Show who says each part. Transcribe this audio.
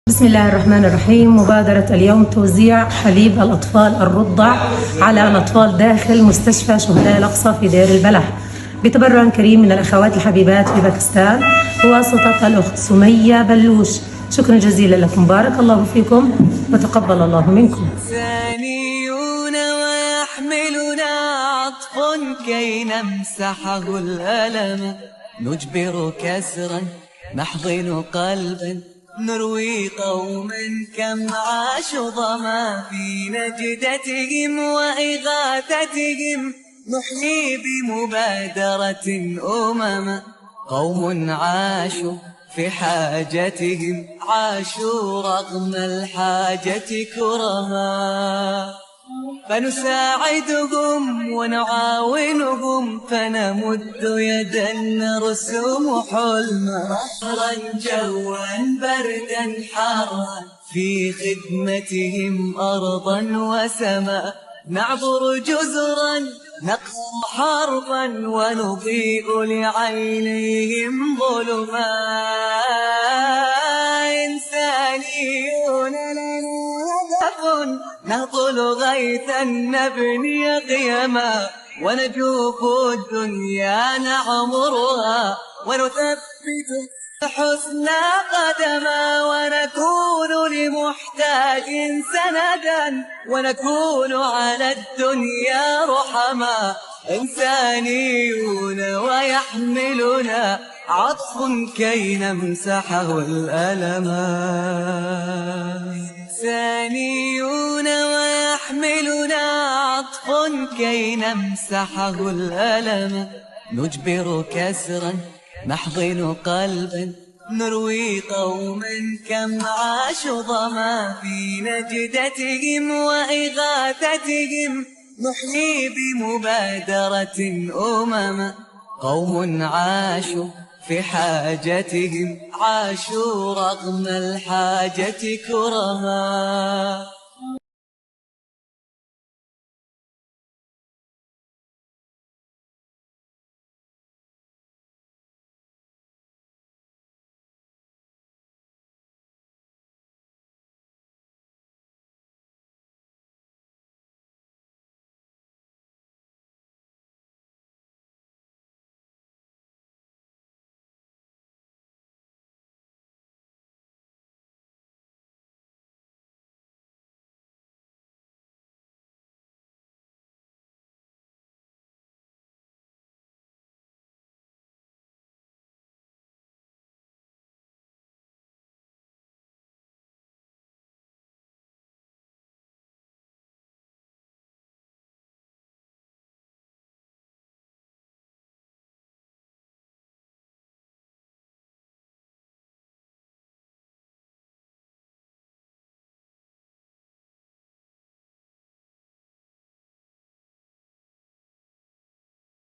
Speaker 1: بسم الله الرحمن الرحيم. مبادرة اليوم توزيع حليب الأطفال الرضع على الأطفال داخل مستشفى شهداء الأقصى في دير البلح بتبرع كريم من الأخوات الحبيبات في باكستان بواسطة الأخت سمية بلوش. شكرا جزيلا لكم، بارك الله فيكم وتقبل الله منكم.
Speaker 2: ثانيون ويحملنا عطف كي نمسحه الألم، نجبر كسرا نحضن قلبا، نروي قوما كم عاشوا ظما في نجدتهم وإغاثتهم، نحيي بمبادرة أمما. قوم عاشوا في حاجتهم، عاشوا رغم الحاجة كرما، فنساعدهم ونعاونهم، فنمد يدا نرسم حلما. نهرا جوا بردا حارا في خدمتهم أرضا وسماء، نعبر جزرا نقهر حربا ونضيء لعينيهم ظلما. إنسانيون لنا هدف نهطل غيثا نبني قيما، ونجوف الدنيا نعمرها ونثبت حسنى قدما، ونكون لمحتاج سندا ونكون على الدنيا رحما. إنسانيون ويحملنا عطف كي نمسحه الألما. إنسانيون ويحملنا عطف كي نمسحه الألما، نجبر كسرا نحضن قلبا، نروي قوما كم عاشوا ظما في نجدتهم وإغاثتهم، نحيي بمبادرة أمما. قوم عاشوا في حاجتهم، عاشوا رغم الحاجة كرما.